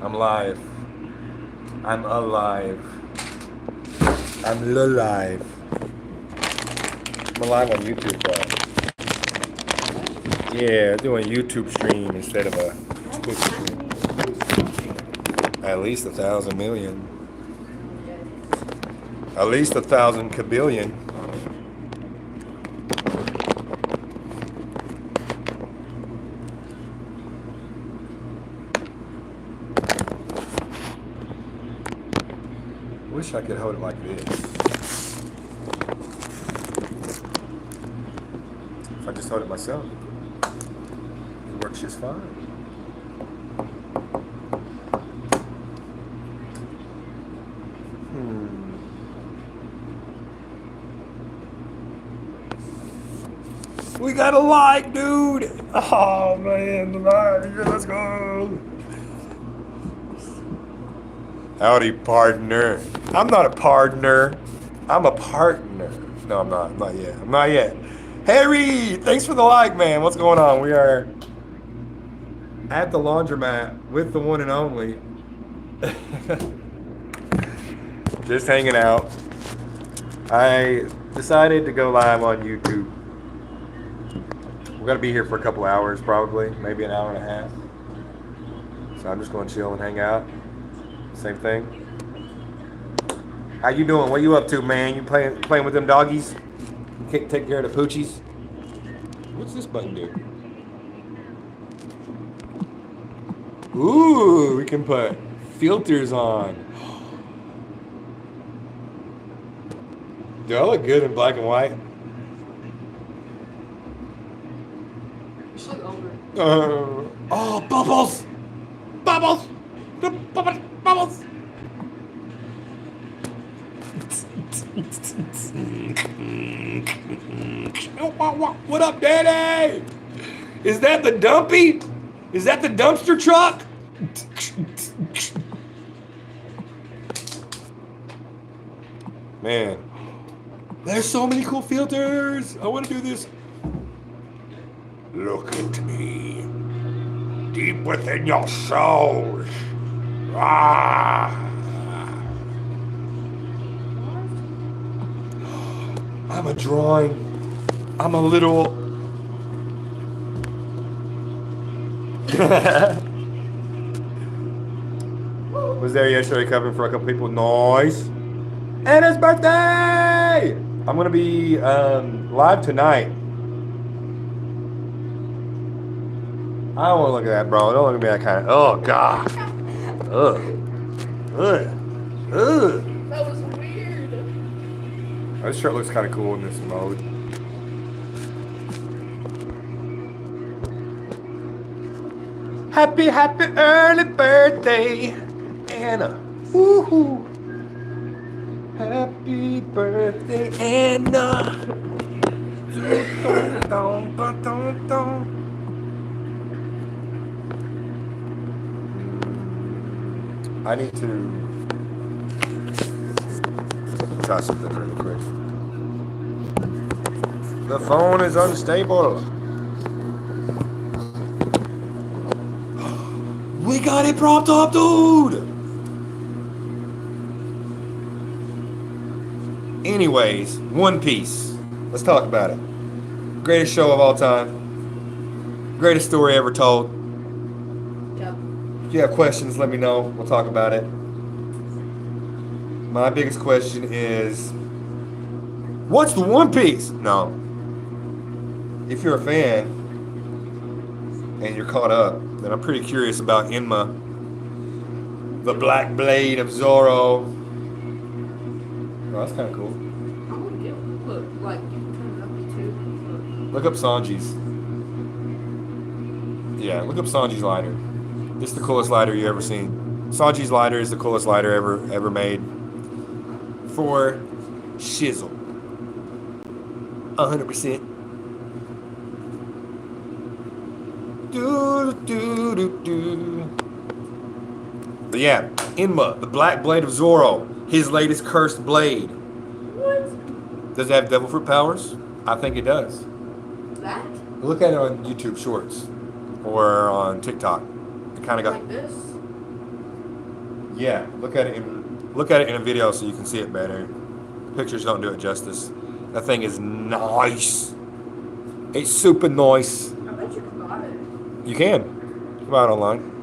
I'm live. I'm alive. I'm alive. I'm alive on YouTube, though. Yeah, doing a YouTube stream instead of a Twitch stream. At least 1,000 million. At least 1,000 kabillion. Wish I could hold it like this. If I just hold it myself, it works just fine. We got a like, dude. Oh man, the like. Let's go. Howdy, partner. I'm not a partner. I'm a partner. No, I'm not. Not yet. I'm not yet. Harry, thanks for the like, man. What's going on? We are at the laundromat with the one and only. Just hanging out. I decided to go live on YouTube. We're gonna be here for a couple hours, probably, maybe an hour and a half. So I'm just gonna chill and hang out. Same thing. How you doing? What you up to, man? You playing with them doggies? Take care of the poochies. What's this button do? Ooh, we can put filters on. Do I look good in black and white? You should look older. Oh, bubbles! Bubbles! Bubbles! What up, Daddy? Is that the dumpy? Is that the dumpster truck? Man, there's so many cool filters. I want to do this. Look at me, deep within your soul. Ah. I'm a drawing. I'm a little. Was there yesterday covering for a couple people. Nice. And his birthday! I'm gonna be live tonight. I don't want to look at that, bro. Don't look at me that kind of. Oh God. Ugh. Ugh. Ugh. That was weird. This shirt looks kind of cool in this mode. Happy early birthday, Anna. Woohoo! Happy birthday, Anna. I need to try something really quick. The phone is unstable. We got it propped up, dude! Anyways, One Piece. Let's talk about it. Greatest show of all time. Greatest story ever told. Yep. If you have questions, let me know. We'll talk about it. My biggest question is, what's the One Piece? No. If you're a fan and you're caught up, then I'm pretty curious about Enma, the Black Blade of Zoro. Oh, that's kind of cool. I would get look like you can turn it up to 2. Look up Sanji's. Yeah, look up Sanji's lighter. This is the coolest lighter you ever seen. Sanji's lighter is the coolest lighter ever made. For shizzle. 100%. But yeah, Enma, the Black Blade of Zoro, his latest cursed blade. What? Does it have devil fruit powers? I think it does. That? Look at it on YouTube Shorts or on TikTok. It kind of got. Like this? Yeah, look at it in a video so you can see it better. Pictures don't do it justice. That thing is nice. It's super nice. I bet you can buy it. You can. Come out online.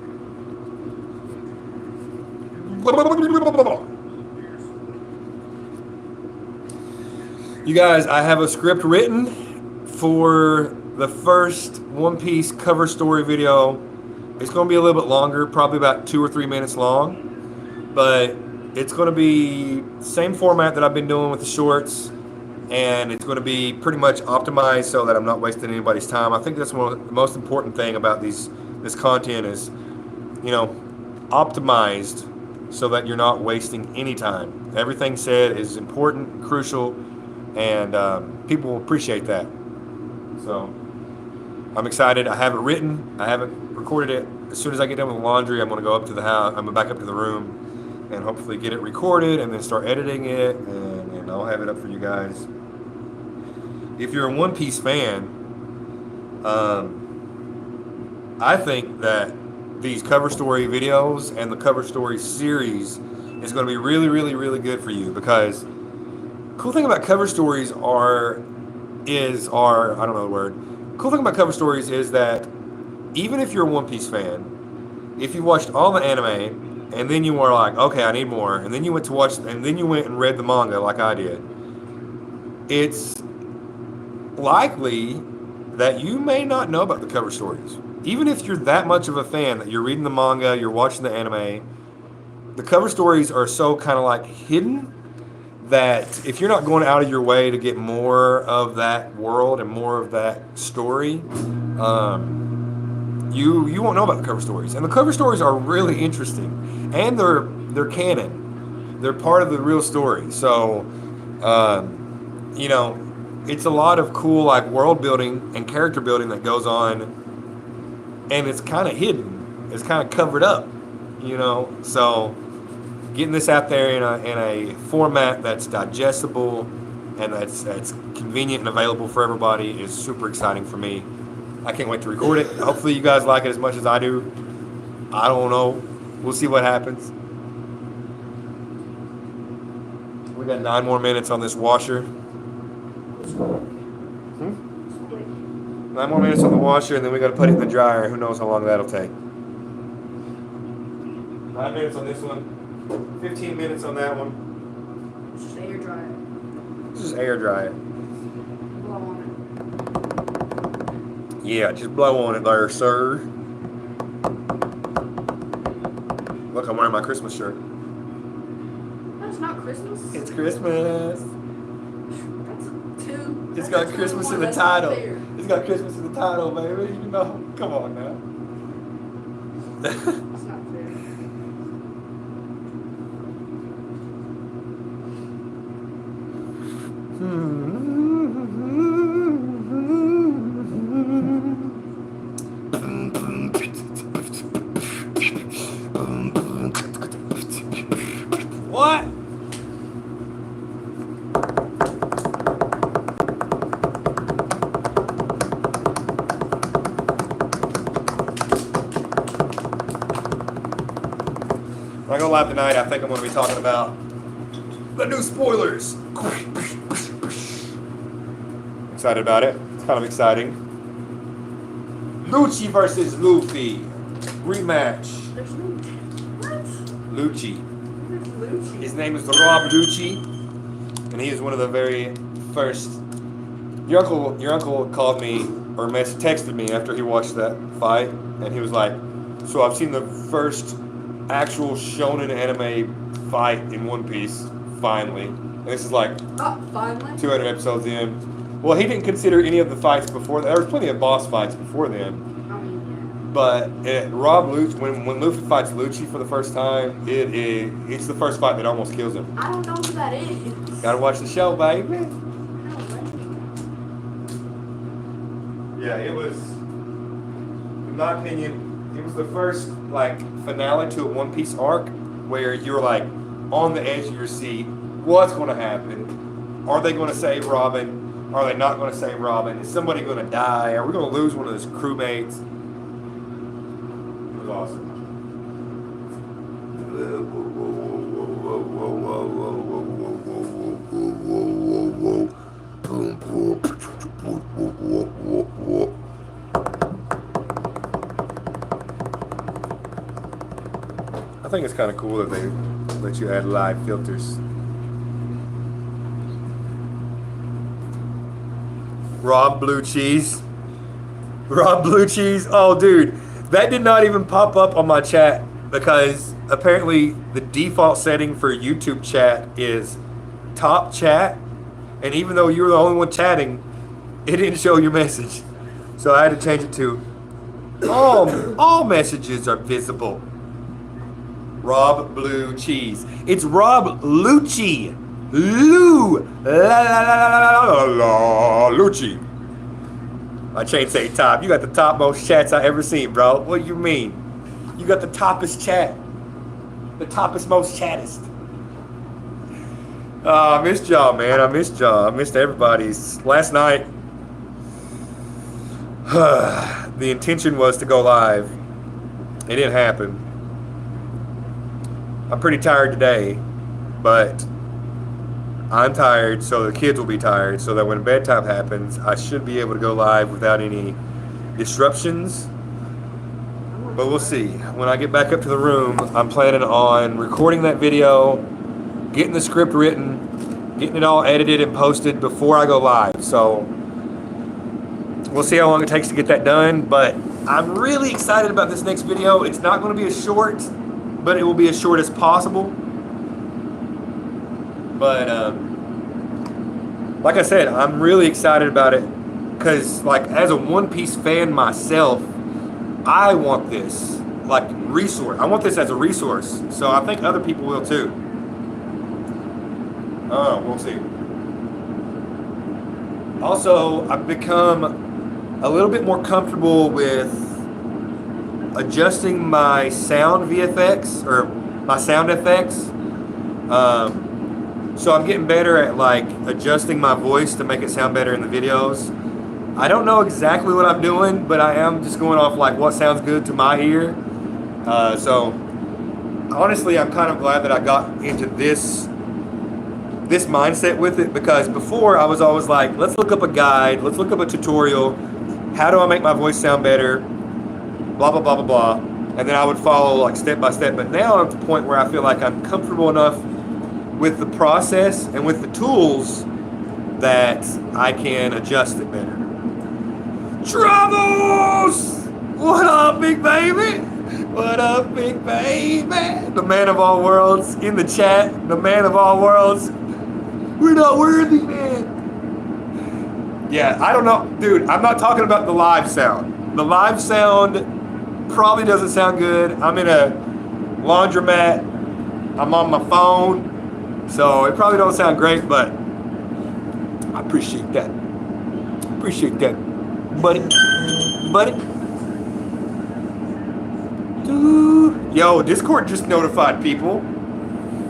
You guys, I have a script written for the first One Piece cover story video. It's going to be a little bit longer, probably about 2 or 3 minutes long, but it's going to be the same format that I've been doing with the shorts, and it's going to be pretty much optimized so that I'm not wasting anybody's time. I think that's one of the most important thing about this content is, you know, optimized so that you're not wasting any time. Everything said is important, crucial, and people will appreciate that. So I'm excited. I have it written. I haven't recorded it. As soon as I get done with laundry, I'm going to go up to the house. I'm going to back up to the room and hopefully get it recorded and then start editing it, and I'll have it up for you guys. If you're a One Piece fan, I think that these cover story videos and the cover story series is going to be really, really, really good for you, because cool thing about cover stories I don't know the word. Cool thing about cover stories is that even if you're a One Piece fan, if you watched all the anime and then you were like, okay, I need more, and then you went and read the manga like I did, it's likely that you may not know about the cover stories. Even if you're that much of a fan that you're reading the manga, you're watching the anime, the cover stories are so kind of like hidden that if you're not going out of your way to get more of that world and more of that story, you won't know about the cover stories. And the cover stories are really interesting, and they're canon. They're part of the real story. So, you know, it's a lot of cool like world building and character building that goes on, and it's kind of hidden. It's kind of covered up, you know. So getting this out there in a format that's digestible and that's convenient and available for everybody is super exciting for me. I can't wait to record it. Hopefully you guys like it as much as I do. I don't know. We'll see what happens. We got 9 more minutes on this washer. 9 more minutes on the washer, and then we got to put it in the dryer. Who knows how long that'll take. 9 minutes on this one. 15 minutes on that one. It's just air dry it. Just air dry it. Blow on Yeah, just blow on it there, sir. Look, I'm wearing my Christmas shirt. it. That's not Christmas. It's Christmas. That's two. It's That's got a Christmas in two-in-one. the That's not title. fair. It's got Christmas in the title, baby. You know, come on now. It's not fair. What? When I go live tonight, I think I'm going to be talking about the new spoilers. Excited about it. It's kind of exciting. Lucci versus Luffy. Rematch. There's no. What? Lucci. There's Lucci. His name is Rob Lucci, and he is one of the very first. Your uncle called me or texted me after he watched that fight, and he was like, "So I've seen the first actual shonen anime fight in One Piece, finally." And this is like Oh, finally. 200 episodes in. Well, he didn't consider any of the fights before. There was plenty of boss fights before then. I mean, But Rob Lucci, when Luffy fights Lucci for the first time, it's the first fight that almost kills him. yeah. I don't know who that is. Gotta watch the show, baby. I don't know. Yeah, it was, in my opinion, it was the first like finale to a One Piece arc where you're like on the edge of your seat. What's going to happen? Are they going to save Robin? Are they not going to save Robin? Is somebody going to die? Are we going to lose one of his crewmates? It was awesome. I think it's kind of cool that they let you add live filters. Raw blue cheese. Raw blue cheese. Oh, dude, that did not even pop up on my chat because apparently the default setting for YouTube chat is top chat, and even though you were the only one chatting, it didn't show your message. So I had to change it to all messages are visible. Rob Blue Cheese. It's Rob Lucci. Lou. La la la la la la Lucci. My chain say top. You got the top most chats I ever seen, bro. What do you mean? You got the toppest chat. The toppest most chattest. I missed y'all, man. I missed y'all. I missed everybody's. Last night, the intention was to go live. It didn't happen. I'm pretty tired today, but I'm tired, so the kids will be tired, so that when bedtime happens, I should be able to go live without any disruptions. But we'll see. When I get back up to the room, I'm planning on recording that video, getting the script written, getting it all edited and posted before I go live. So we'll see how long it takes to get that done, but I'm really excited about this next video. It's not going to be as short, but it will be as short as possible. But like I said, I'm really excited about it because, like, as a One Piece fan myself, I want this like resource. I want this as a resource. So I think other people will too. We'll see. Also, I've become a little bit more comfortable with adjusting my sound VFX or my sound effects. So I'm getting better at like adjusting my voice to make it sound better in the videos. I don't know exactly what I'm doing, but I am just going off like what sounds good to my ear. So honestly, I'm kind of glad that I got into this mindset with it, because before I was always like, let's look up a guide, let's look up a tutorial. How do I make my voice sound better? Blah, blah, blah, blah, blah. And then I would follow like step by step. But now I'm at the point where I feel like I'm comfortable enough with the process and with the tools that I can adjust it better. Troubles! What up, big baby? What up, big baby? The man of all worlds in the chat. The man of all worlds. We're not worthy, man. Yeah, I don't know. Dude, I'm not talking about the live sound. The live sound probably doesn't sound good. I'm in a laundromat. I'm on my phone. So it probably don't sound great, but I appreciate that. Appreciate that, buddy. Yo, Discord just notified people.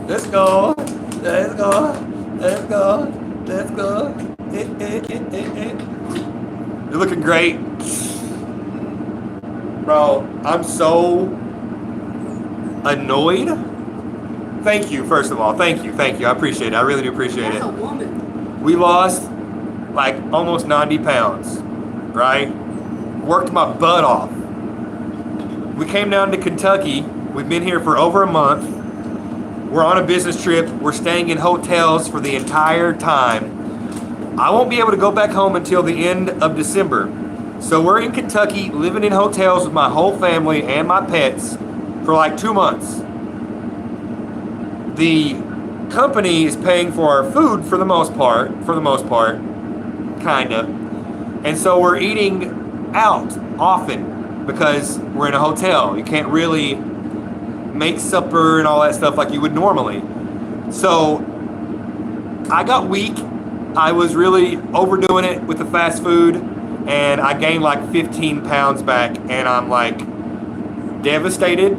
Let's go. Let's go. Let's go. Let's go. You're looking great. Bro, I'm so annoyed. Thank you, first of all. Thank you. I appreciate it. I really do appreciate it. That's a woman. We lost like almost 90 pounds, right? Worked my butt off. We came down to Kentucky. We've been here for over a month. We're on a business trip. We're staying in hotels for the entire time. I won't be able to go back home until the end of December. So we're in Kentucky, living in hotels with my whole family and my pets for like 2 months. The company is paying for our food for the most part, kind of. And so we're eating out often because we're in a hotel. You can't really make supper and all that stuff like you would normally. So I got weak. I was really overdoing it with the fast food, and I gained like 15 pounds back, and I'm like devastated.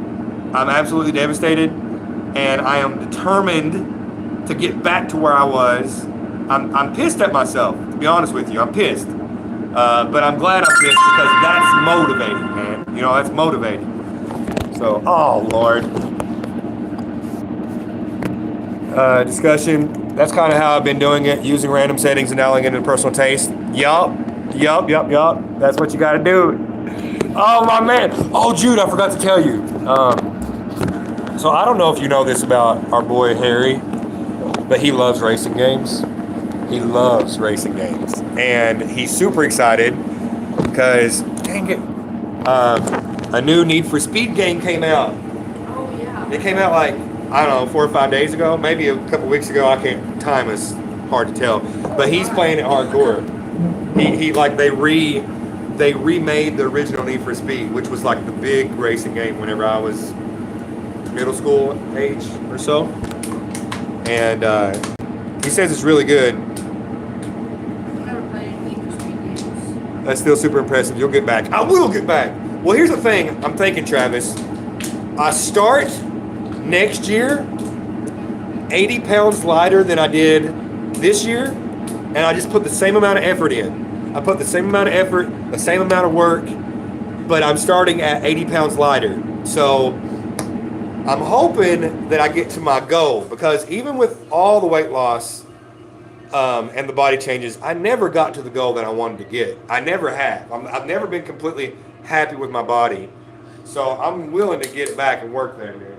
I'm absolutely devastated, and I am determined to get back to where I was. I'm pissed at myself, to be honest with you. I'm pissed. But I'm glad I'm pissed because that's motivating, man. You know, that's motivating. So, oh, Lord. discussion. That's kind of how I've been doing it, using random settings and dialing into personal taste. Yup. That's what you got to do. Oh, my man. Oh, Jude, I forgot to tell you. So I don't know if you know this about our boy Harry, but he loves racing games. He loves racing games. And he's super excited because, dang it, a new Need for Speed game came out. Oh, yeah. It came out like, I don't know, 4 or 5 days ago, maybe a couple weeks ago. I can't, time is hard to tell. But he's playing it hardcore. He like they remade the original Need for Speed, which was like the big racing game whenever I was middle school age or so. And he says it's really good. I've never played any Need for Speed games. That's still super impressive. You'll get back. I will get back. Well, here's the thing. I'm thinking, Travis. I start next year 80 pounds lighter than I did this year, and I just put the same amount of effort in. I put the same amount of effort, the same amount of work, but I'm starting at 80 pounds lighter. So I'm hoping that I get to my goal, because even with all the weight loss and the body changes, I never got to the goal that I wanted to get. I never have. I've never been completely happy with my body. So I'm willing to get back and work there, man.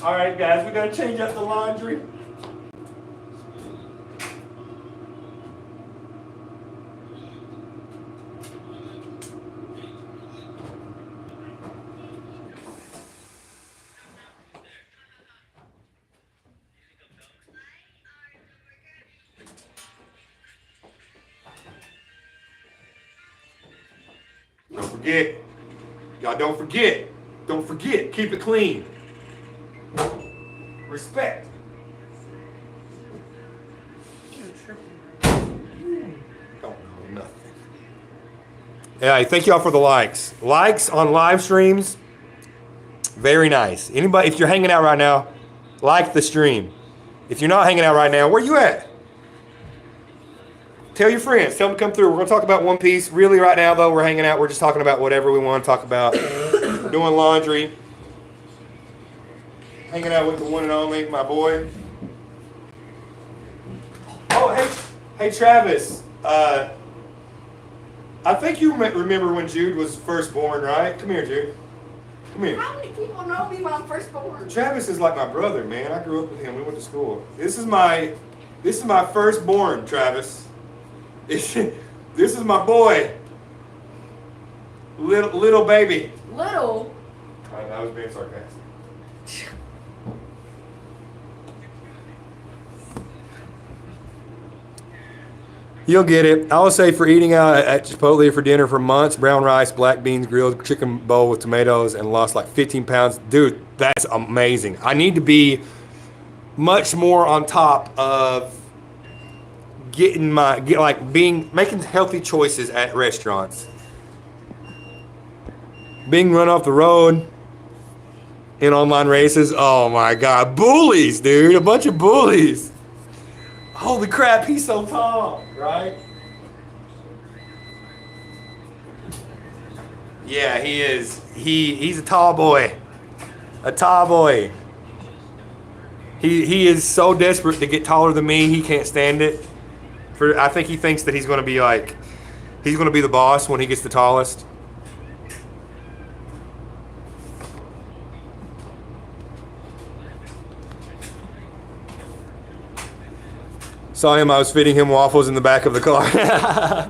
All right, guys, we got to change up the laundry. Don't forget. Y'all don't forget. Don't forget. Keep it clean. Respect. Don't know nothing. Yeah, thank y'all for the likes. Likes on live streams. Very nice. Anybody, if you're hanging out right now, like the stream. If you're not hanging out right now, where you at? Tell your friends. Tell them to come through. We're going to talk about One Piece. Really, right now, though, we're hanging out. We're just talking about whatever we want to talk about. Doing laundry. Hanging out with the one and only, my boy. Oh, hey, Travis. I think you remember when Jude was first born, right? Come here, Jude. Come here. How many people know me when I'm first born? Travis is like my brother, man. I grew up with him. We went to school. This is my firstborn, Travis. This is my boy. Little baby. Little? I was being sarcastic. You'll get it. I would say for eating out at Chipotle for dinner for months, brown rice, black beans, grilled chicken bowl with tomatoes, and lost like 15 pounds. Dude, that's amazing. I need to be much more on top of making healthy choices at restaurants. Being run off the road in online races. Oh my God. Bullies, dude. A bunch of bullies. Holy crap, he's so tall, right? Yeah, he is. He's a tall boy. A tall boy. He is so desperate to get taller than me, he can't stand it. I think he thinks that he's going to be the boss when he gets the tallest. Saw him, I was feeding him waffles in the back of the car.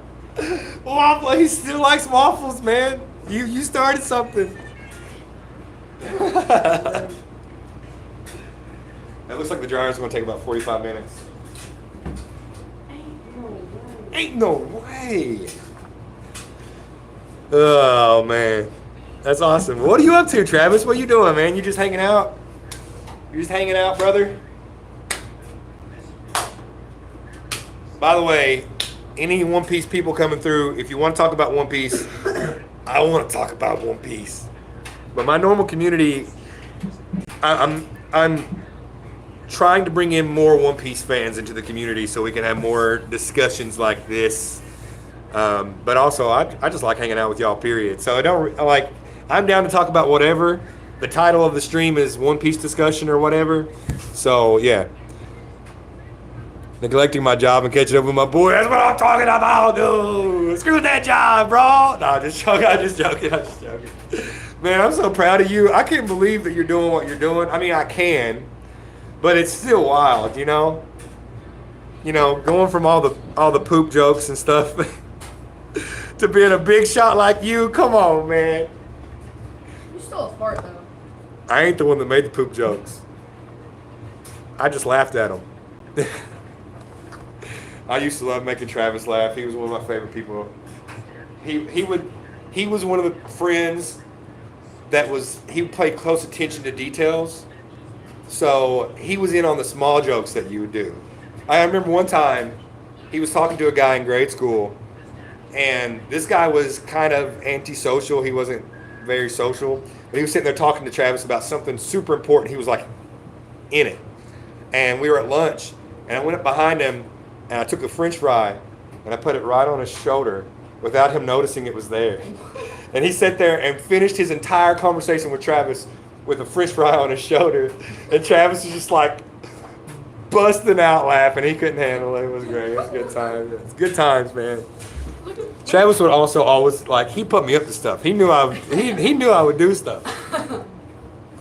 Waffle, he still likes waffles, man. You started something. That looks like the dryer's going to take about 45 minutes. Ain't no way. Oh, man. That's awesome. What are you up to, Travis? What are you doing, man? You just hanging out? You're just hanging out, brother? By the way, any One Piece people coming through, if you want to talk about One Piece, I want to talk about One Piece. But my normal community, I'm trying to bring in more One Piece fans into the community so we can have more discussions like this. But also, I just like hanging out with y'all, period. So I'm down to talk about whatever. the title of the stream is One Piece discussion or whatever. So yeah, neglecting my job and catching up with my boy. That's what I'm talking about, dude. Screw that job, bro. No, just joking. I'm just joking. Man, I'm so proud of you. I can't believe that you're doing what you're doing. I mean, I can, but it's still wild, you know. You know, going from all the poop jokes and stuff to being a big shot like you. Come on, man. You're still a fart though. I ain't the one that made the poop jokes. I just laughed at them. I used to love making Travis laugh. He was one of my favorite people. He was one of the friends that he paid close attention to details. So he was in on the small jokes that you would do. I remember one time he was talking to a guy in grade school, and this guy was kind of antisocial. He wasn't very social, but he was sitting there talking to Travis about something super important. He was like in it. And we were at lunch, and I went up behind him, and I took a French fry, and I put it right on his shoulder without him noticing it was there. And he sat there and finished his entire conversation with Travis with a French fry on his shoulder. And Travis was just like busting out laughing. He couldn't handle it. It was great. It was good times. It's good times, man. Travis would also always like he put me up to stuff. He knew he knew I would do stuff.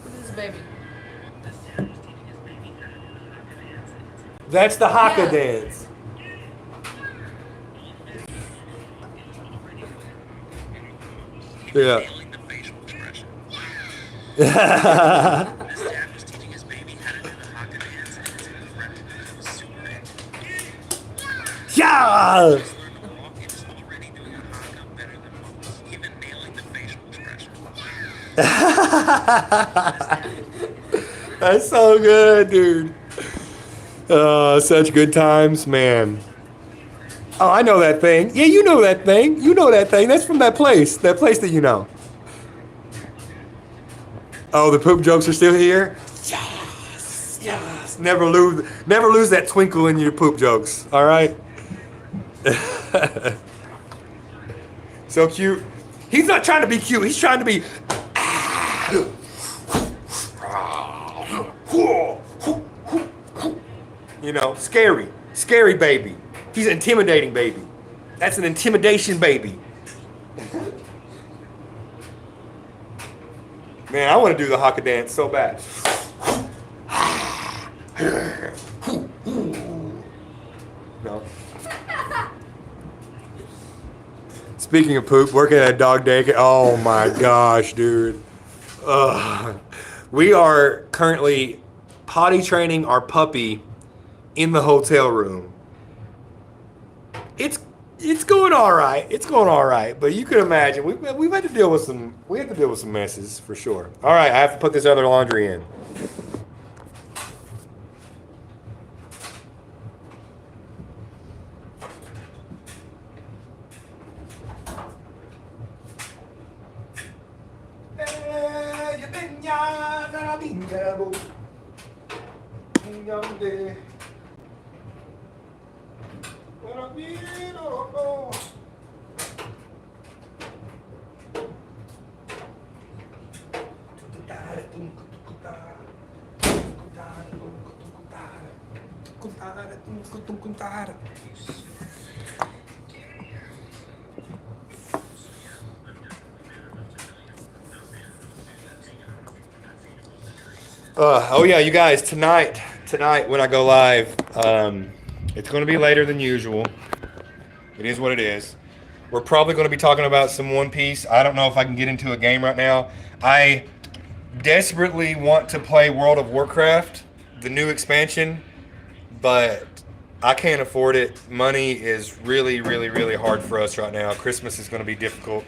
This is baby. That's the haka dance. Yeah. Yeah. That's so good, dude. Such good times, man. Oh, I know that thing. Yeah, you know that thing. You know that thing. That's from that place that you know. Oh, the poop jokes are still here? Yes, yes. Never lose that twinkle in your poop jokes, all right? So cute. He's not trying to be cute. He's trying to be... You know, scary. Scary baby. He's an intimidating baby. That's an intimidation baby. Man, I want to do the haka dance so bad. No. Speaking of poop, working at a dog daycare. Oh my gosh, dude. We are currently potty training our puppy in the hotel room. It's going all right. It's going all right. But you can imagine we've had to deal with some messes for sure. All right, I have to put this other laundry in. Oh yeah, you guys, tonight when I go live, it's going to be later than usual. It is what it is. We're probably going to be talking about some One Piece. I don't know if I can get into a game right now. I desperately want to play World of Warcraft, the new expansion, but I can't afford it. Money is really, really, really hard for us right now. Christmas is going to be difficult.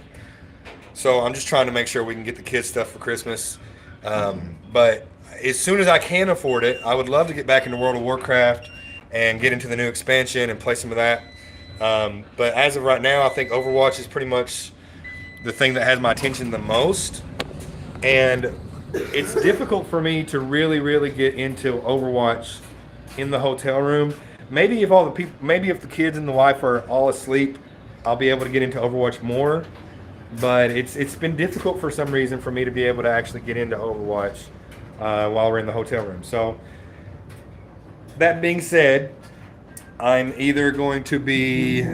So I'm just trying to make sure we can get the kids stuff for Christmas. But as soon as I can afford it, I would love to get back into World of Warcraft and get into the new expansion and play some of that. But as of right now, I think Overwatch is pretty much the thing that has my attention the most. And it's difficult for me to really, really get into Overwatch in the hotel room. Maybe if if the kids and the wife are all asleep, I'll be able to get into Overwatch more. but it's been difficult for some reason for me to be able to actually get into Overwatch while we're in the hotel room. So that being said, I'm either going to be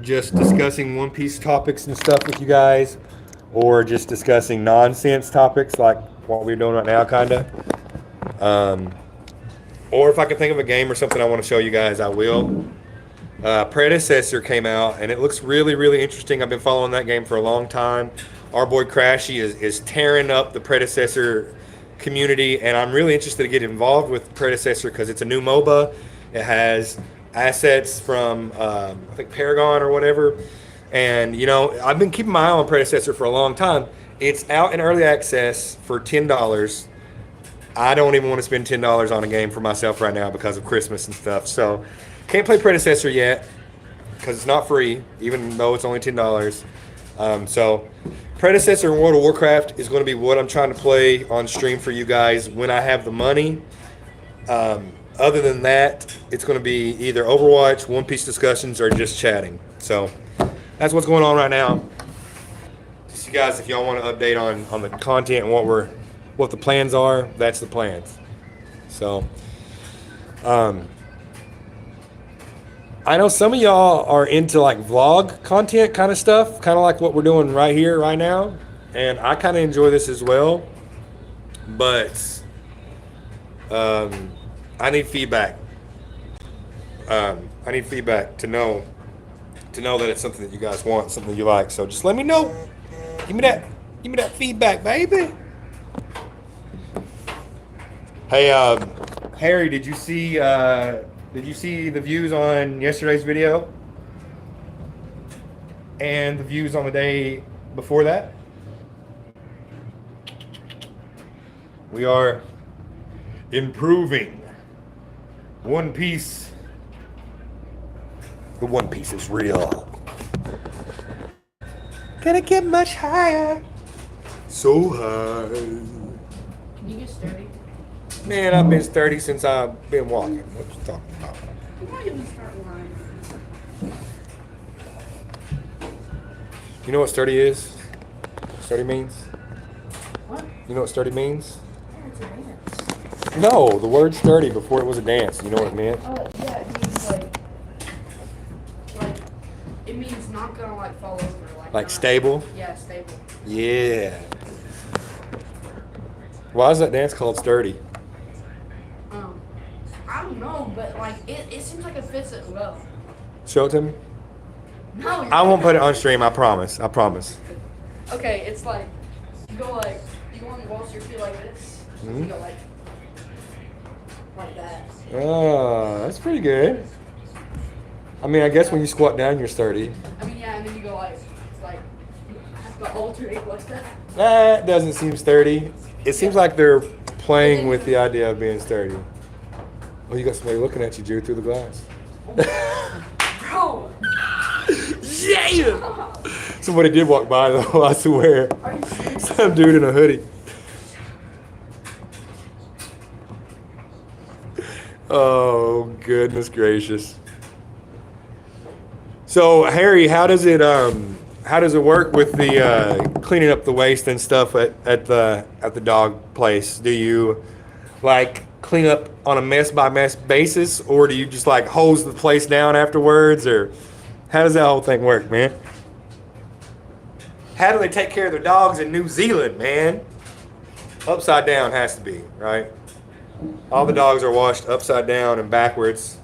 just discussing One Piece topics and stuff with you guys, or just discussing nonsense topics like what we're doing right now, kinda. Um, or if I can think of a game or something I want to show you guys, I will. Predecessor came out, and it looks really, really interesting. I've been following that game for a long time. Our boy Crashy is tearing up the Predecessor community, and I'm really interested to get involved with Predecessor because it's a new MOBA. It has assets from I think Paragon or whatever, and you know I've been keeping my eye on Predecessor for a long time. It's out in early access for $10. I don't even want to spend $10 on a game for myself right now because of Christmas and stuff. So can't play Predecessor yet because it's not free, even though it's only $10. So Predecessor in World of Warcraft is going to be what I'm trying to play on stream for you guys when I have the money. Other than that, it's going to be either Overwatch, One Piece discussions, or just chatting. So that's what's going on right now. Just you guys, if y'all want to update on the content and what the plans are, that's the plans. So, I know some of y'all are into like vlog content kind of stuff, kind of like what we're doing right here, right now. And I kind of enjoy this as well. But I need feedback. I need feedback to know that it's something that you guys want, something you like. So just let me know. Give me that feedback, baby. Hey, Harry, did you see the views on yesterday's video? And the views on the day before that? We are improving. One Piece. The One Piece is real. Gonna get much higher. So high. Can you get sturdy? Man, I've been sturdy since I've been walking. What you talking about? You might even start lying. You know what sturdy is? Sturdy means? What? You know what sturdy means? Yeah, it's a dance. No, the word sturdy before it was a dance. You know what it meant? Oh, yeah, it means like, it means not gonna like fall over. Like not, stable? Yeah, stable. Yeah. Why is that dance called sturdy? I don't know, but like it seems like it fits it well. Show it to me. No, I won't put it on stream. I promise. I promise. Okay, it's like you go on the walls your feet like this. Mm-hmm. You go like that. Oh, that's pretty good. I mean, I guess when you squat down, you're sturdy. I mean, yeah, and then you go like you have to alternate like that. That doesn't seem sturdy. It seems like they're playing with the idea of being sturdy. Oh, you got somebody looking at you, Jude, through the glass. Bro. Yeah! Somebody did walk by, though, I swear. Are you serious? Some dude in a hoodie. Oh, goodness gracious. So, Harry, how does it work with the cleaning up the waste and stuff at the dog place? Do you like clean up on a mess by mess basis, or do you just like hose the place down afterwards, or how does that whole thing work, man? How do they take care of their dogs in New Zealand, man? Upside down has to be, right? All the dogs are washed upside down and backwards.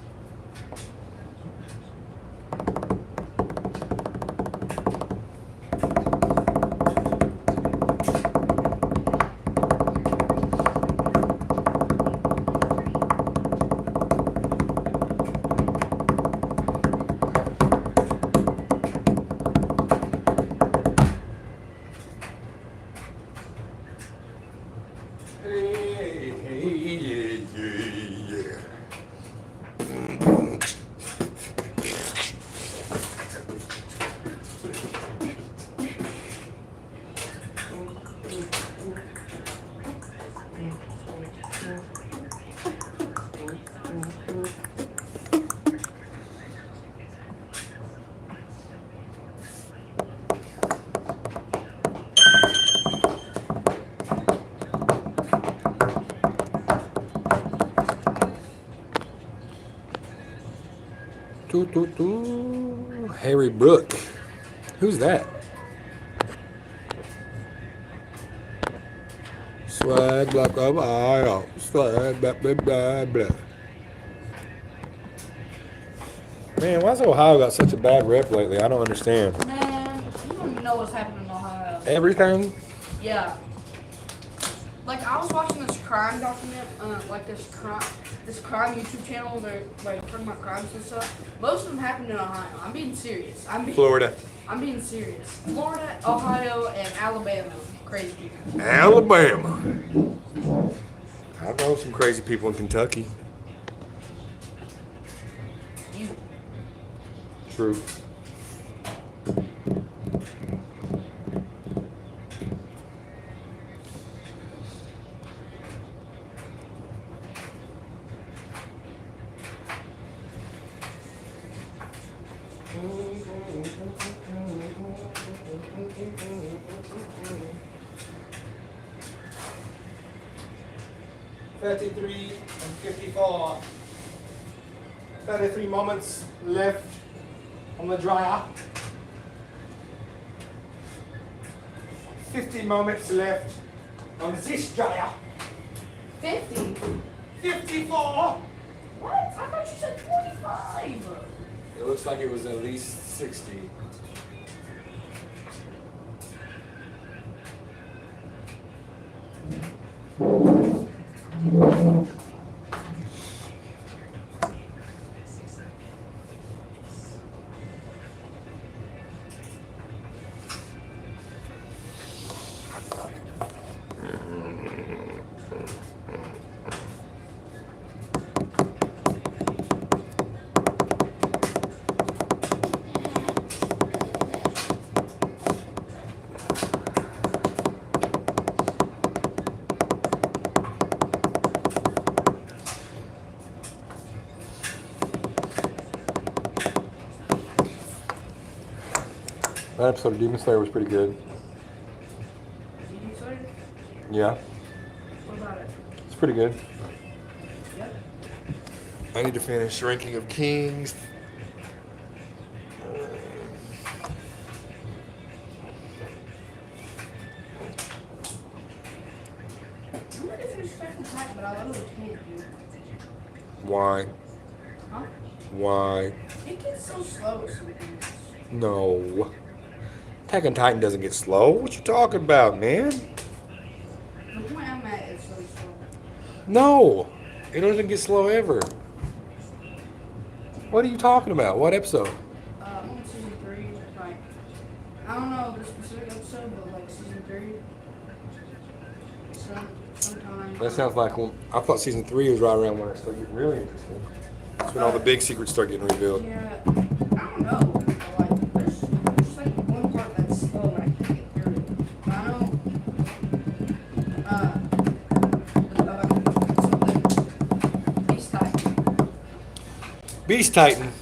Harry Brook. Who's that? Swag, blah, blah, blah. Swag, blah, blah, blah, blah. Man, why's Ohio got such a bad rep lately? I don't understand. Man, you don't even know what's happening in Ohio. Everything? Yeah. Like, I was watching this crime document, like this crime YouTube channel. They're like talking about crimes and stuff. Most of them happened in Ohio. I'm being serious. Florida. I'm being serious. Florida, Ohio, and Alabama. Crazy people. Alabama. I know some crazy people in Kentucky. You. True. $33 and 54. 33 moments left on the dryer. 50 moments left on this dryer. 50? 54. What? I thought you said 25. It looks like it was at least 60. That episode of Demon Slayer was pretty good. Demon Slayer? Yeah, What about it? it's pretty good. Yep. I need to finish Ranking of Kings. I'm ready to finish Attack on Titan, but I literally can't, dude. Why? Huh? Why? It gets so slow sometimes. No. Attack on Titan doesn't get slow. What you talking about, man? The point I'm at is so slow. No. It doesn't get slow ever. What are you talking about? What episode? I'm on season 3, like, I don't know the specific episode, but like season 3. Sometime. That sounds like when I thought season 3 was right around when it started getting really interesting. That's when all the big secrets start getting revealed. Yeah, I don't know. But like, there's like one part that's slow and I can't get through it. But I know. Something. Beast Titan. Beast Titan.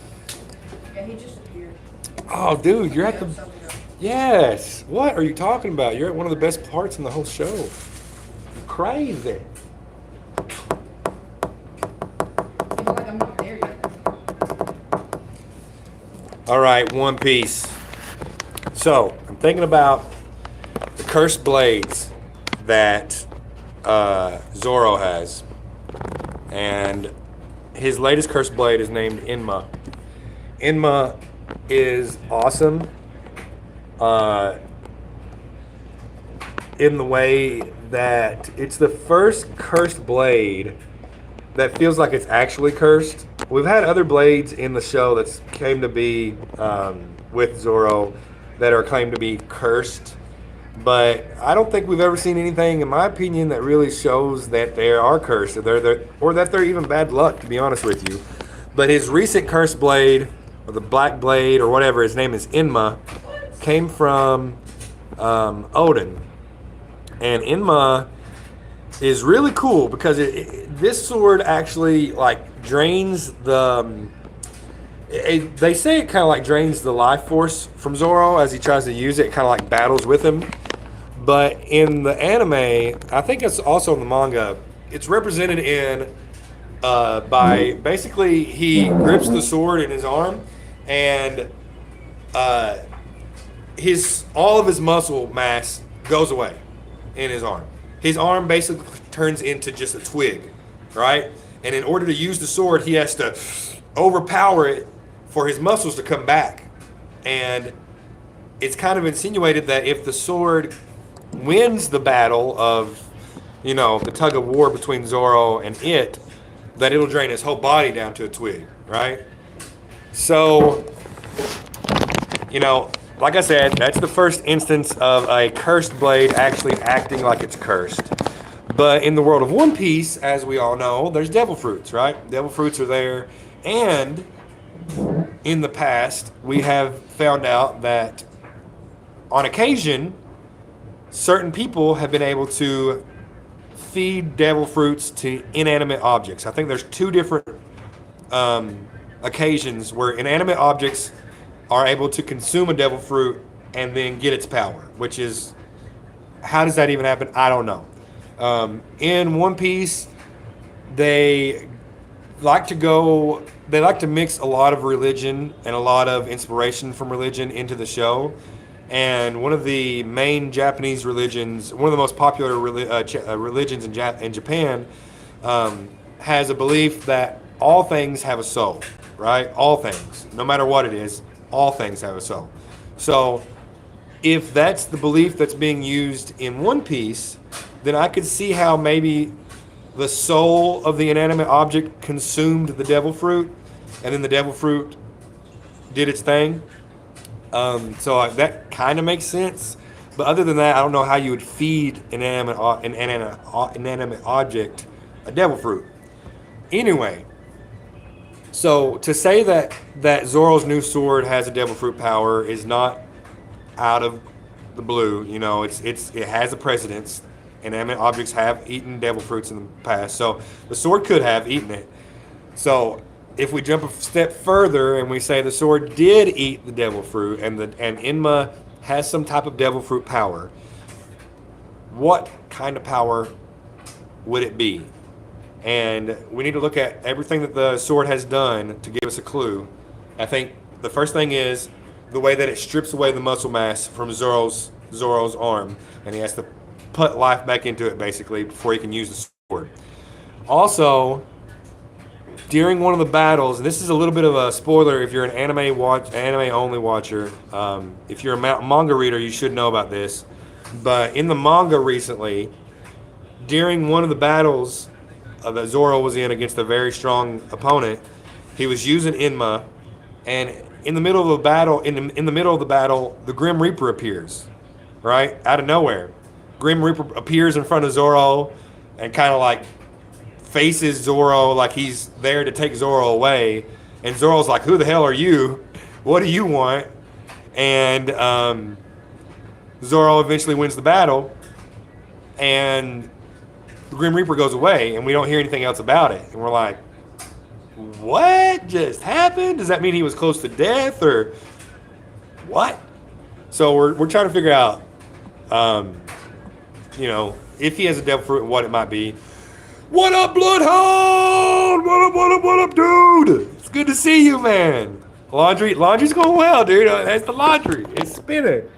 Yeah, he just appeared. Oh, dude, you're at the. Episode ago. Yes. What are you talking about? You're at one of the best parts in the whole show. You're crazy. Yeah, but like I'm not there yet. All right, One Piece. So, I'm thinking about the cursed blades that Zoro has. And his latest cursed blade is named Enma. Enma is awesome in the way that it's the first cursed blade that feels like it's actually cursed. We've had other blades in the show that came to be with Zoro that are claimed to be cursed, but I don't think we've ever seen anything, in my opinion, that really shows that they are cursed, or that they're even bad luck, to be honest with you. But his recent cursed blade, or the black blade, or whatever, his name is Enma, came from Odin. And Enma is really cool because this sword actually like drains the. They say it kind of like drains the life force from Zoro as he tries to use it. It kind of like battles with him. But in the anime, I think it's also in the manga. It's represented in by basically he grips the sword in his arm and all of his muscle mass goes away in his arm. His arm basically turns into just a twig, right? And in order to use the sword, he has to overpower it for his muscles to come back. And it's kind of insinuated that if the sword wins the battle of, the tug of war between Zoro and it, that it'll drain his whole body down to a twig, right? So, like I said, that's the first instance of a cursed blade actually acting like it's cursed. But in the world of One Piece, as we all know, there's devil fruits, right? Devil fruits are there. And in the past, we have found out that on occasion, certain people have been able to feed devil fruits to inanimate objects. I think there's two different occasions where inanimate objects are able to consume a devil fruit and then get its power, which is, how does that even happen? I don't know. In One Piece, they like to mix a lot of religion and a lot of inspiration from religion into the show. And one of the main Japanese religions, one of the most popular religions in Japan, has a belief that all things have a soul, right? All things, no matter what it is, all things have a soul. So if that's the belief that's being used in One Piece, then I could see how maybe the soul of the inanimate object consumed the devil fruit, and then the devil fruit did its thing. So that kind of makes sense. But other than that, I don't know how you would feed an inanimate object a devil fruit. Anyway, so to say that Zoro's new sword has a devil fruit power is not out of the blue. It has a precedence. Inanimate objects have eaten devil fruits in the past, so the sword could have eaten it. So if we jump a step further and we say the sword did eat the devil fruit and Enma has some type of devil fruit power, what kind of power would it be? And we need to look at everything that the sword has done to give us a clue. I think the first thing is the way that it strips away the muscle mass from Zoro's arm, and he has to put life back into it basically before he can use the sword. Also, during one of the battles, and this is a little bit of a spoiler if you're an anime only watcher. If you're a manga reader, you should know about this. But in the manga recently, during one of the battles that Zoro was in against a very strong opponent, he was using Enma, and in the middle of the battle, the Grim Reaper appears, right out of nowhere. Grim Reaper appears in front of Zoro and kind of like faces Zoro like he's there to take Zoro away. And Zoro's like, "Who the hell are you? What do you want?" And Zoro eventually wins the battle, and the Grim Reaper goes away, and we don't hear anything else about it. And we're like, what just happened? Does that mean he was close to death or what? So we're trying to figure out, if he has a devil fruit and what it might be. What up, Bloodhound? What up, dude? It's good to see you, man. Laundry's going well, dude. That's the laundry. It's spinning.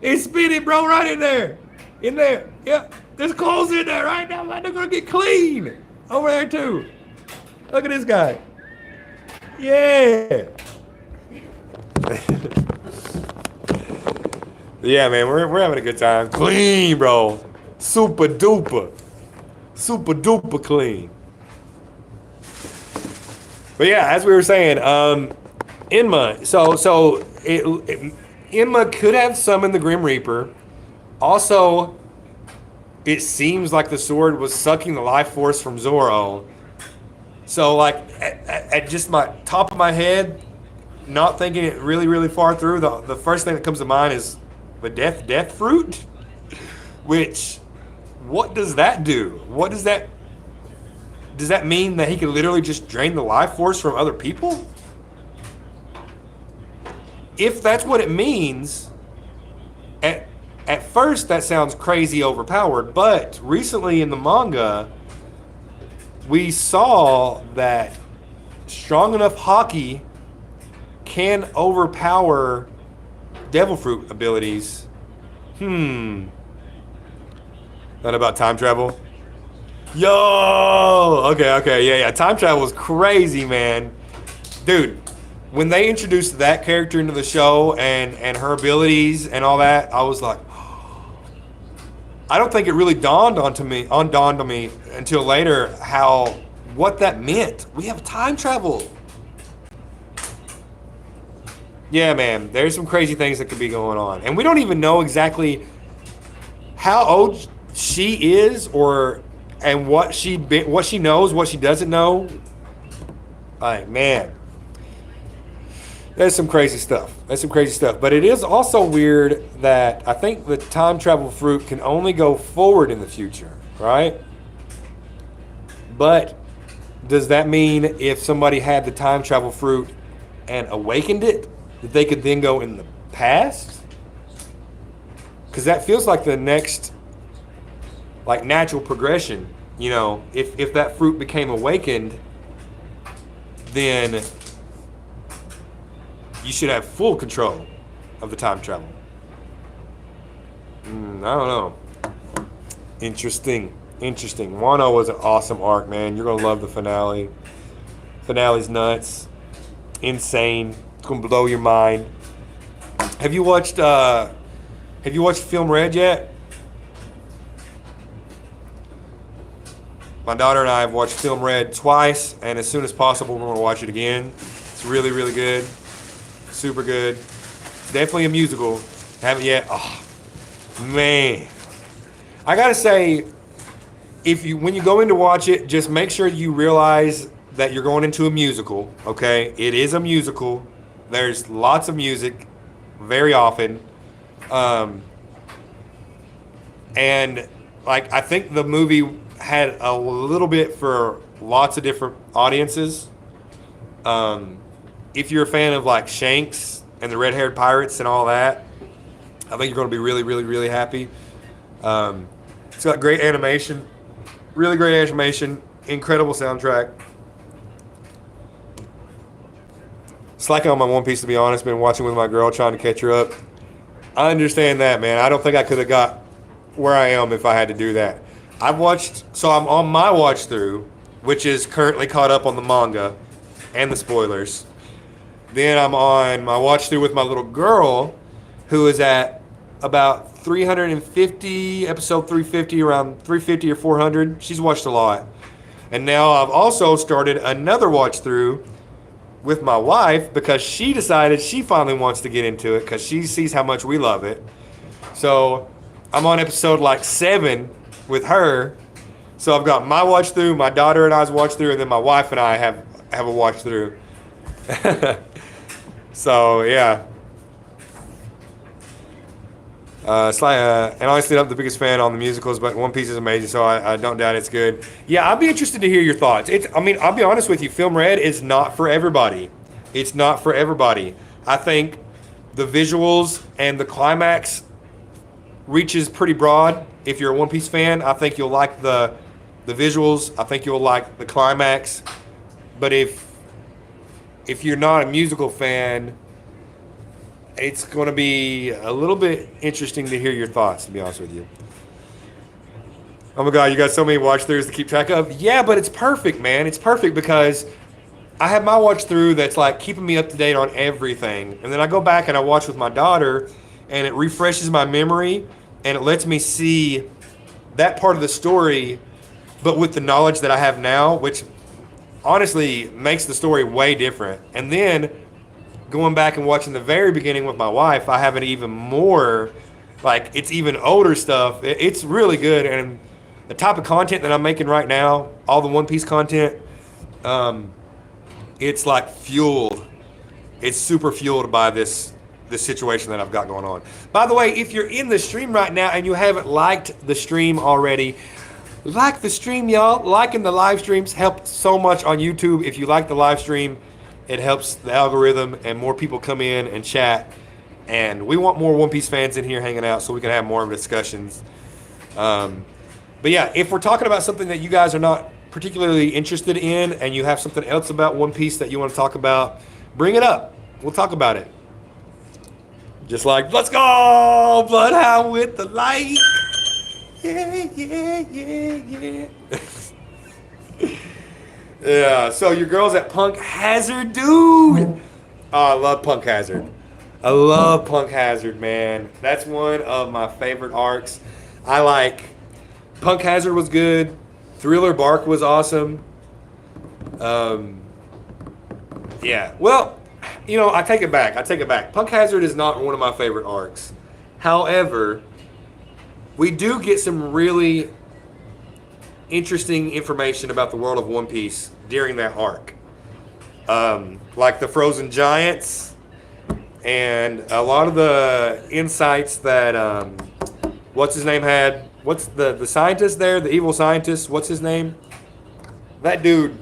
It's spinning, bro, right in there. In there. Yep. There's clothes in there right now. They're going to get clean. Over there, too. Look at this guy. Yeah. Yeah, man, we're having a good time. Clean, bro. Super duper clean. But yeah, as we were saying, Enma. So Enma could have summoned the Grim Reaper. Also, it seems like the sword was sucking the life force from Zoro. So, like, at just my top of my head, not thinking it really, really far through, the first thing that comes to mind is the death fruit. Which, what does that do? What does that mean that he can literally just drain the life force from other people? If that's what it means, at first that sounds crazy overpowered, but recently in the manga, we saw that strong enough hockey can overpower devil fruit abilities. Not about time travel. Yo! Okay, yeah. Time travel is crazy, man. Dude, when they introduced that character into the show and her abilities and all that, I was like, I don't think it really dawned on me until later what that meant. We have time travel. Yeah, man, there's some crazy things that could be going on. And we don't even know exactly how old she is and what she knows, what she doesn't know. Like, man. There's some crazy stuff. But it is also weird that I think the time travel fruit can only go forward in the future, right? But does that mean if somebody had the time travel fruit and awakened it, that they could then go in the past? Because that feels like the next, like, natural progression. You know, if that fruit became awakened, then you should have full control of the time travel. I don't know. Interesting. Wano was an awesome arc, man. You're going to love the finale. Finale's nuts. Insane. It's going to blow your mind. Have you watched Film Red yet? My daughter and I have watched Film Red twice, and as soon as possible, we're going to watch it again. It's really, really good. Super good. It's definitely a musical. Haven't yet. Oh, man. I gotta say, when you go in to watch it, just make sure you realize that you're going into a musical. Okay, it is a musical. There's lots of music, very often, and like I think the movie had a little bit for lots of different audiences. If you're a fan of like Shanks and the red-haired pirates and all that, I think you're going to be really, really, really happy. It's got great animation, really great animation, incredible soundtrack. Slacking on my One Piece, to be honest. Been watching with my girl, trying to catch her up. I understand that, man. I don't think I could have got where I am if I had to do that. I'm on my watch through, which is currently caught up on the manga and the spoilers. Then I'm on my watch through with my little girl, who is at about 350, episode 350, around 350 or 400. She's watched a lot. And now I've also started another watch through with my wife because she decided she finally wants to get into it because she sees how much we love it. So I'm on episode like 7 with her. So I've got my watch through, my daughter and I's watch through, and then my wife and I have a watch through. So yeah. And honestly, I'm the biggest fan on the musicals, but One Piece is amazing, so I don't doubt it's good. Yeah, I'd be interested to hear your thoughts. I'll be honest with you, Film Red is not for everybody. It's not for everybody. I think the visuals and the climax reaches pretty broad. If you're a One Piece fan, I think you'll like the visuals. I think you'll like the climax. But if you're not a musical fan, it's going to be a little bit interesting to hear your thoughts, to be honest with you. Oh my God, you got so many watch throughs to keep track of. Yeah, but it's perfect, man. It's perfect because I have my watch through that's like keeping me up to date on everything. And then I go back and I watch with my daughter and it refreshes my memory and it lets me see that part of the story, but with the knowledge that I have now, which honestly makes the story way different. And then going back and watching the very beginning with my wife, I have it even more, like it's even older stuff. It's really good. And the type of content that I'm making right now, all the One Piece content, it's like fueled. It's super fueled by this situation that I've got going on. By the way, if you're in the stream right now and you haven't liked the stream already, like the stream, y'all. Liking the live streams help so much on YouTube. If you like the live stream, it helps the algorithm and more people come in and chat. And we want more One Piece fans in here hanging out so we can have more discussions. But yeah, if we're talking about something that you guys are not particularly interested in and you have something else about One Piece that you want to talk about, bring it up. We'll talk about it. Just like, let's go, Bloodhound with the light. Yeah, yeah, yeah, yeah. Yeah, so your girl's at Punk Hazard, dude. Oh, I love Punk Hazard. I love Punk Hazard, man. That's one of my favorite arcs. I like Punk Hazard was good. Thriller Bark was awesome. Yeah. Well, you know, I take it back. Punk Hazard is not one of my favorite arcs. However, we do get some really interesting information about the world of One Piece during that arc. Like the frozen giants and a lot of the insights that what's his name had. What's the scientist there, the evil scientist, what's his name? That dude.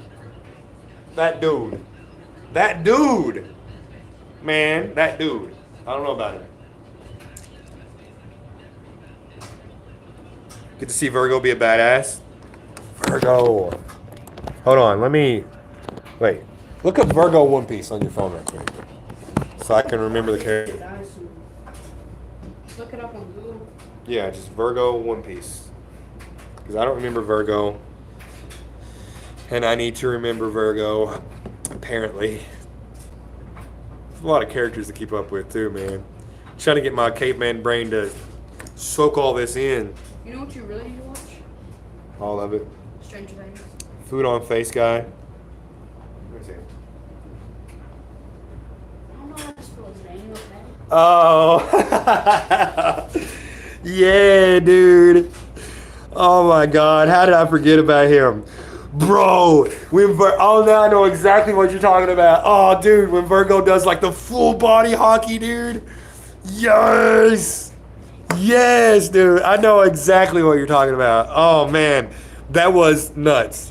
Man, that dude. I don't know about him. Good to see Virgo be a badass. Virgo. Hold on, wait. Look up Virgo One Piece on your phone right quick. So I can remember the character. Look it up on Google. Yeah, just Virgo One Piece. Because I don't remember Virgo. And I need to remember Virgo, apparently. There's a lot of characters to keep up with too, man. Trying to get my caveman brain to soak all this in. You know what you really need to watch? All of it. Stranger Things. Food on Face guy. Let me see. I don't know how to spell his name, okay? Oh. Yeah, dude. Oh my God. How did I forget about him? Bro, oh, now I know exactly what you're talking about. Oh, dude, when Virgo does like the full body hockey, dude. Yes. Yes, dude. I know exactly what you're talking about. Oh, man. That was nuts.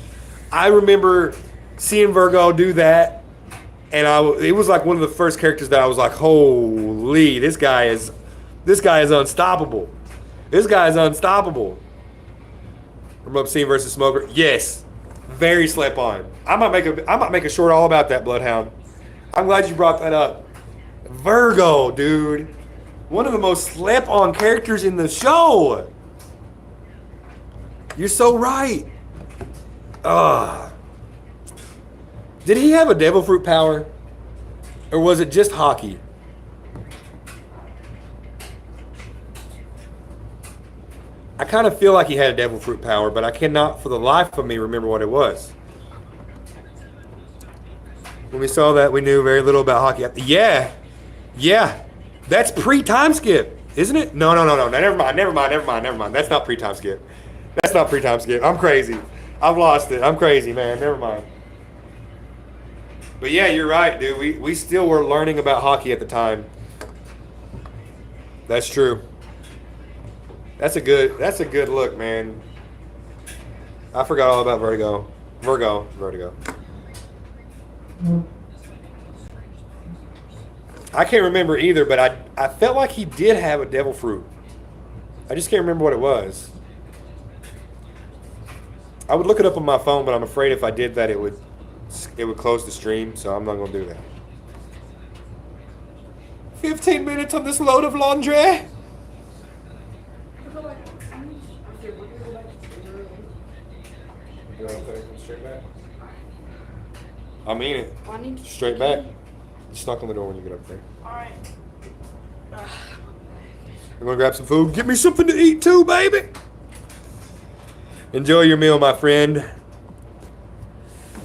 I remember seeing Virgo do that, and it was like one of the first characters that I was like, holy, this guy is unstoppable. This guy is unstoppable. From Obscene versus Smoker. Yes. Very slept on. I might make a short all about that, Bloodhound. I'm glad you brought that up. Virgo, dude. One of the most slept on characters in the show. You're so right. Did he have a devil fruit power? Or was it just hockey? I kind of feel like he had a devil fruit power, but I cannot for the life of me remember what it was. When we saw that, we knew very little about hockey. Yeah. That's pre-time skip, isn't it? No. Never mind. That's not pre-time skip. I'm crazy. I've lost it. I'm crazy, man. Never mind. But yeah, you're right, dude. We still were learning about hockey at the time. That's true. That's a good look, man. I forgot all about Vertigo. I can't remember either, but I felt like he did have a devil fruit. I just can't remember what it was. I would look it up on my phone, but I'm afraid if I did that, it would close the stream, so I'm not going to do that. 15 minutes on this load of laundry. Straight back? I mean it. Straight back. Just knock on the door when you get up there. Alright. We're gonna grab some food. Get me something to eat too, baby. Enjoy your meal, my friend.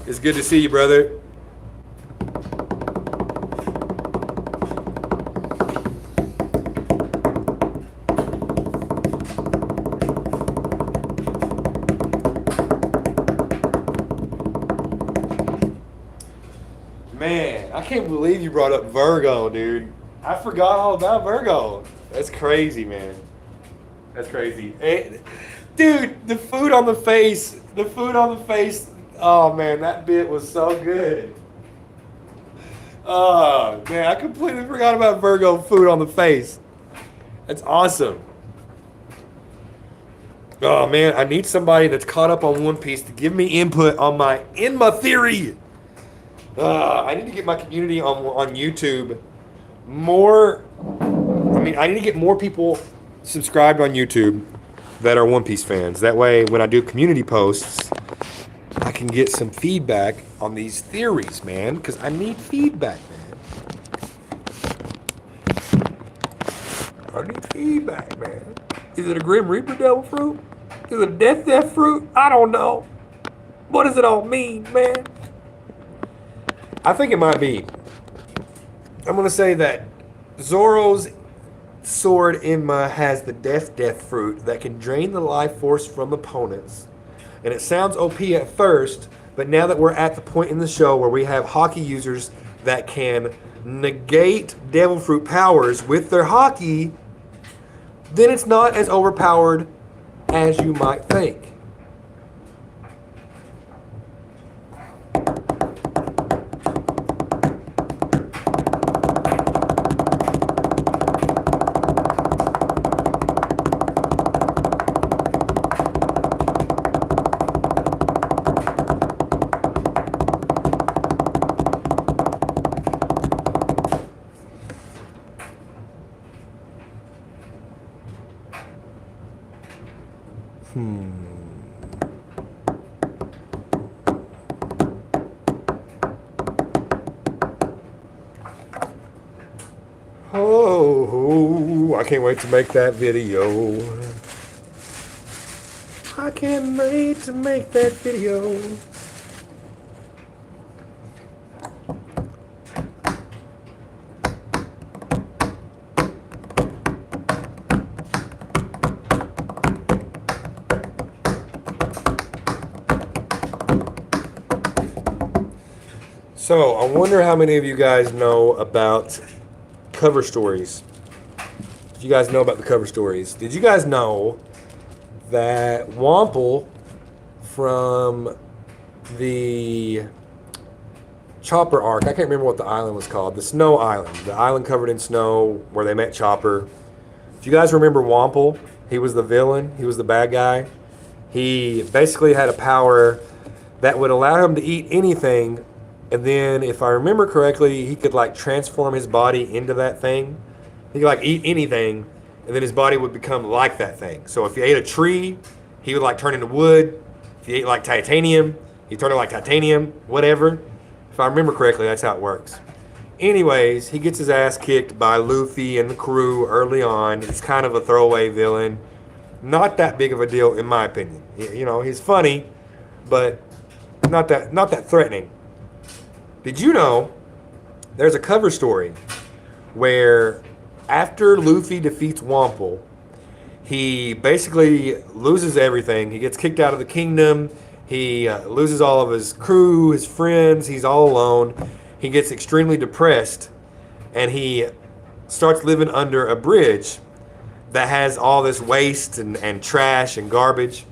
It's good to see you, brother. Man, I can't believe you brought up Virgo, dude. I forgot all about Virgo. That's crazy, man. That's crazy. Dude, the food on the face. Oh, man, that bit was so good. Oh, man, I completely forgot about Virgo food on the face. That's awesome. Oh, man, I need somebody that's caught up on One Piece to give me input on my theory. I need to get my community on YouTube more. I mean, I need to get more people subscribed on YouTube that are One Piece fans. That way, when I do community posts, I can get some feedback on these theories, man. Because I need feedback, man. I need feedback, man. Is it a Grim Reaper devil fruit? Is it a death fruit? I don't know. What does it all mean, man? I think it might be. I'm going to say that Zoro's sword Enma has the death fruit that can drain the life force from opponents. And it sounds OP at first, but now that we're at the point in the show where we have hockey users that can negate devil fruit powers with their hockey, then it's not as overpowered as you might think. Oh, I can't wait to make that video. I can't wait to make that video. So, I wonder how many of you guys know about cover stories. If you guys know about the cover stories, did you guys know that Wample from the Chopper arc, I can't remember what the island was called, the Snow Island, the island covered in snow where they met Chopper. If you guys remember Wample, he was the villain, he was the bad guy. He basically had a power that would allow him to eat anything, and then if I remember correctly, he could like transform his body into that thing. He could like eat anything, and then his body would become like that thing. So if you ate a tree, he would like turn into wood. If you ate like titanium, he'd turn into like titanium, whatever. If I remember correctly, that's how it works. Anyways, he gets his ass kicked by Luffy and the crew early on. It's kind of a throwaway villain. Not that big of a deal in my opinion. You know, he's funny, but not that threatening. Did you know there's a cover story where after Luffy defeats Wample, he basically loses everything. He gets kicked out of the kingdom. He loses all of his crew, his friends. He's all alone. He gets extremely depressed, and he starts living under a bridge that has all this waste and trash and garbage.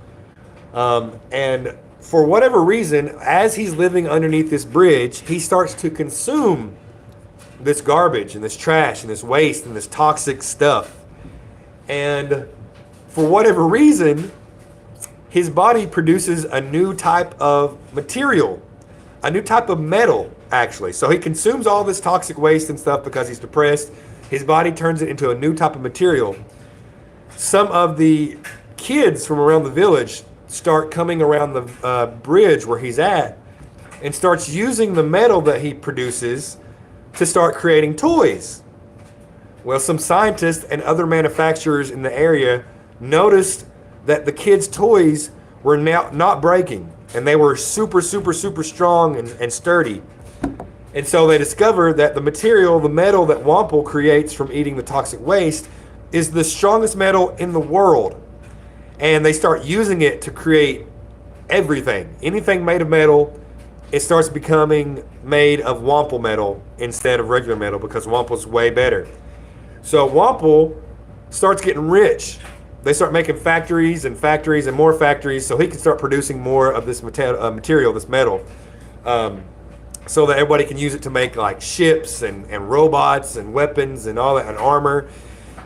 And for whatever reason, as he's living underneath this bridge, he starts to consume this garbage and this trash and this waste and this toxic stuff. And for whatever reason, his body produces a new type of material, a new type of metal, actually. So he consumes all this toxic waste and stuff because he's depressed. His body turns it into a new type of material. Some of the kids from around the village start coming around the bridge where he's at and starts using the metal that he produces to start creating toys. Well, some scientists and other manufacturers in the area noticed that the kids' toys were now not breaking, and they were super strong and sturdy. And so they discovered that the material, the metal that Wample creates from eating the toxic waste, is the strongest metal in the world. And they start using it to create everything. Anything made of metal, it starts becoming made of Wample metal instead of regular metal because Wample's way better. So Wample starts getting rich. They start making factories and more factories so he can start producing more of this material, this metal, so that everybody can use it to make like ships and robots and weapons and all that, and armor.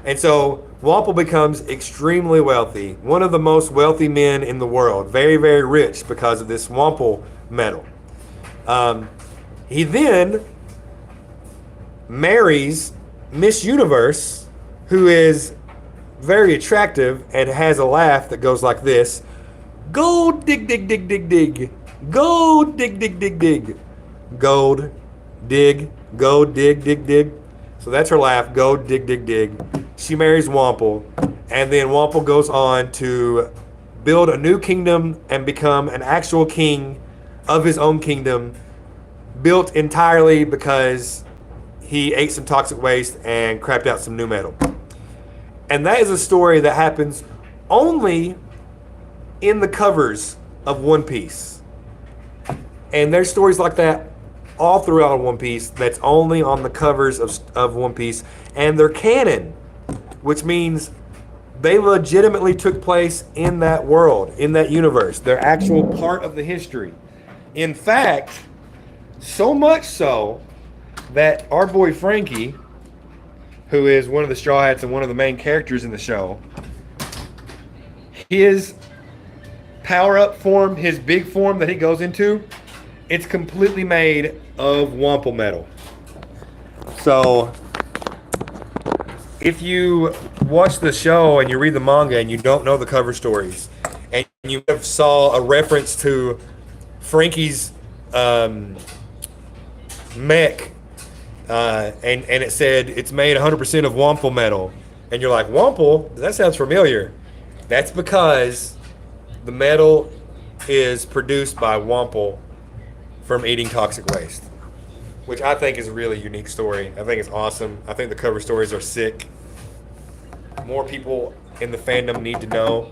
And so Wample becomes extremely wealthy, one of the most wealthy men in the world, very rich because of this Wample metal. He then marries Miss Universe, who is very attractive and has a laugh that goes like this. Gold dig dig dig dig dig. Gold dig dig dig dig. Gold dig. Gold dig dig dig. So that's her laugh. Gold dig dig dig. She marries Wample, and then Wample goes on to build a new kingdom and become an actual king of his own kingdom, built entirely because he ate some toxic waste and crapped out some new metal. And that is a story that happens only in the covers of One Piece. And there's stories like that all throughout One Piece that's only on the covers of One Piece. And they're canon, which means they legitimately took place in that world, in that universe. They're actual part of the history. In fact, so much so that our boy Frankie, who is one of the Straw Hats and one of the main characters in the show, his power-up form, his big form that he goes into, it's completely made of Wample metal. So if you watch the show and you read the manga and you don't know the cover stories, and you saw a reference to Frankie's mech, and it said it's made 100% of Wample metal, and you're like, Wample? That sounds familiar. That's because the metal is produced by Wample from eating toxic waste, which I think is a really unique story. I think it's awesome. I think the cover stories are sick. More people in the fandom need to know.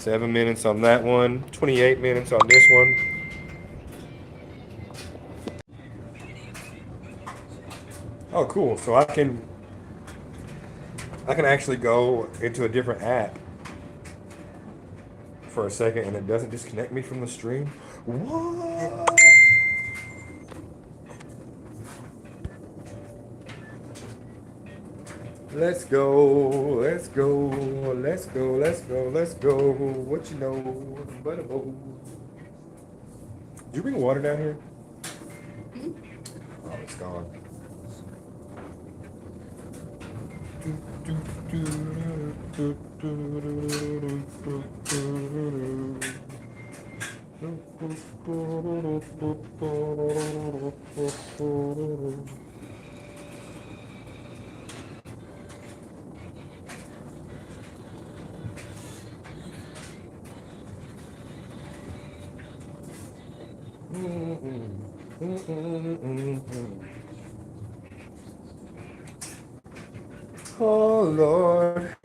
7 minutes on that one, 28 minutes on this one. Oh, cool. So I can actually go into a different app for a second and it doesn't disconnect me from the stream. What? Let's go, let's go, let's go, let's go, let's go. What you know but a boat. Did you bring water down here? Oh, it's gone. Oh Lord.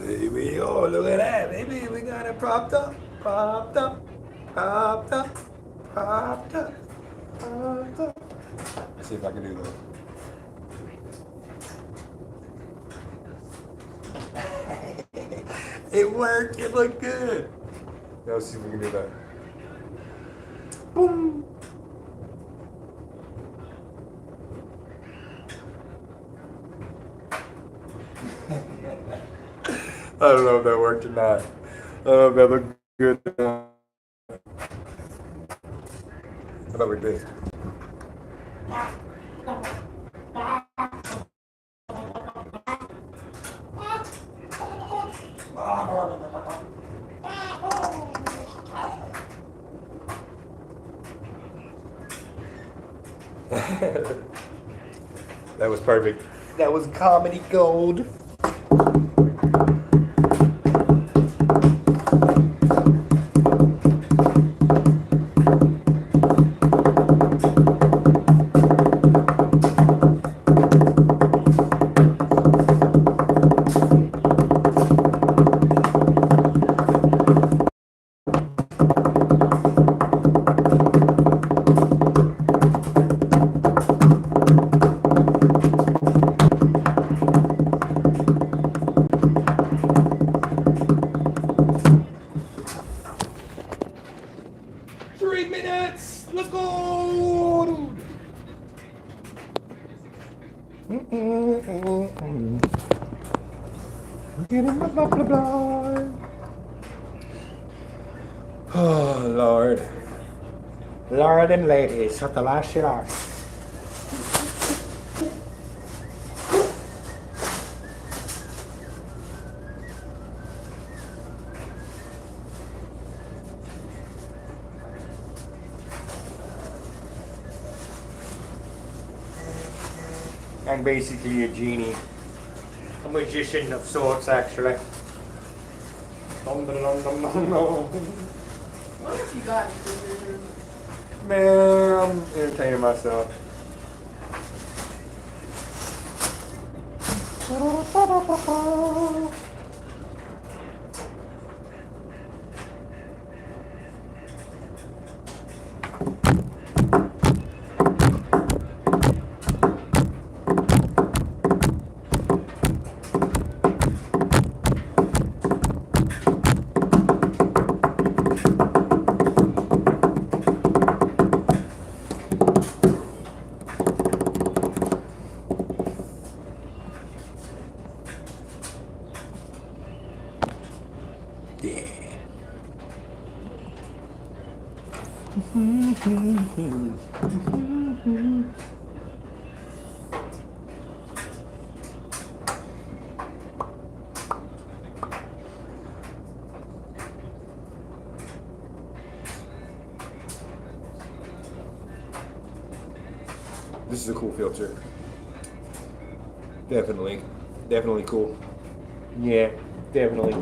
Baby, oh, look at that, baby. We got it propped up, propped up, propped up, propped up, propped up. Let's see if I can do that. It worked. It looked good. Now let's see if we can do that. Boom. I don't know if that worked or not. I don't know if that looked good. How about we do this? That was perfect. That was comedy gold. Let's go! Getting blah, blah, blah, blah. Oh, Lord. Lord and ladies, shut the last shit off. I'm basically a genie. A magician of sorts, actually. What if you got anything? Man, I'm entertaining myself. This is a cool filter. Definitely. Definitely cool. Yeah, definitely.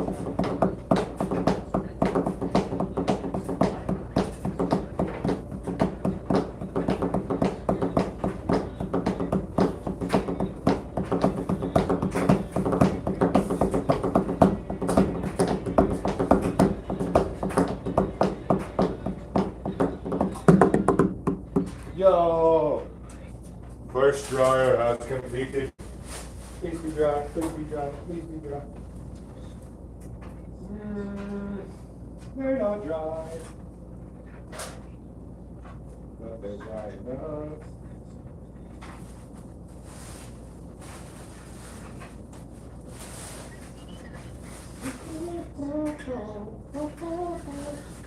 Yo! First dryer has completed. Please be dry, please be dry, please be dry. They're not dry. But they're dry enough.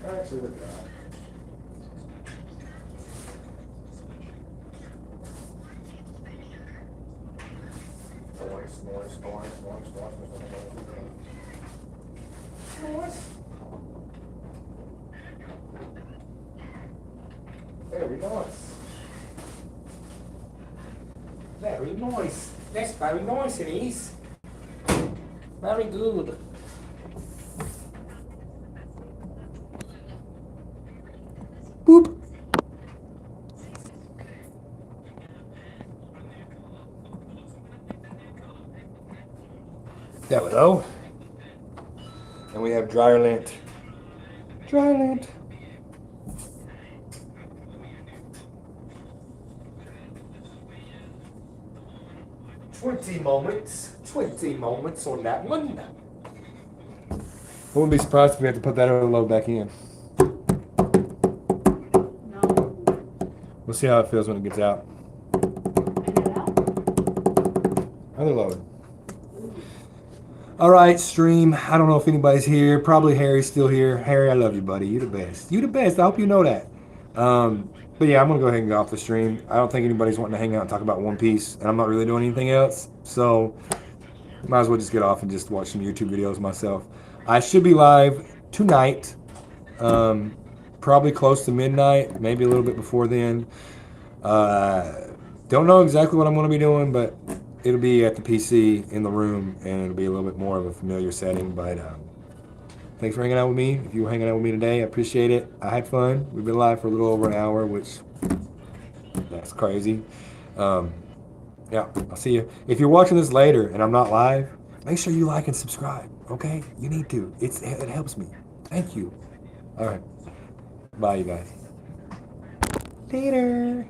Actually, they're dry. Very nice. Very nice. That's very nice, it is. Very good. Boop. There we go. And we have dryer lint. Dryer lint. Twenty moments on that one. I wouldn't be surprised if we had to put that other load back in. No. We'll see how it feels when it gets out. Other load. All right, stream. I don't know if anybody's here. Probably Harry's still here. Harry, I love you, buddy. You're the best. You the best. I hope you know that. But yeah, I'm gonna go ahead and get off the stream. I don't think anybody's wanting to hang out and talk about One Piece, and I'm not really doing anything else. So might as well just get off and just watch some YouTube videos myself. I should be live tonight, probably close to midnight, maybe a little bit before then. Don't know exactly what I'm going to be doing, but it'll be at the PC in the room, and it'll be a little bit more of a familiar setting. But thanks for hanging out with me. If you were hanging out with me today, I appreciate it. I had fun. We've been live for a little over an hour, which that's crazy. Yeah, I'll see you. If you're watching this later and I'm not live, make sure you like and subscribe. Okay, you need to. It helps me. Thank you. All right. Bye, you guys. Later.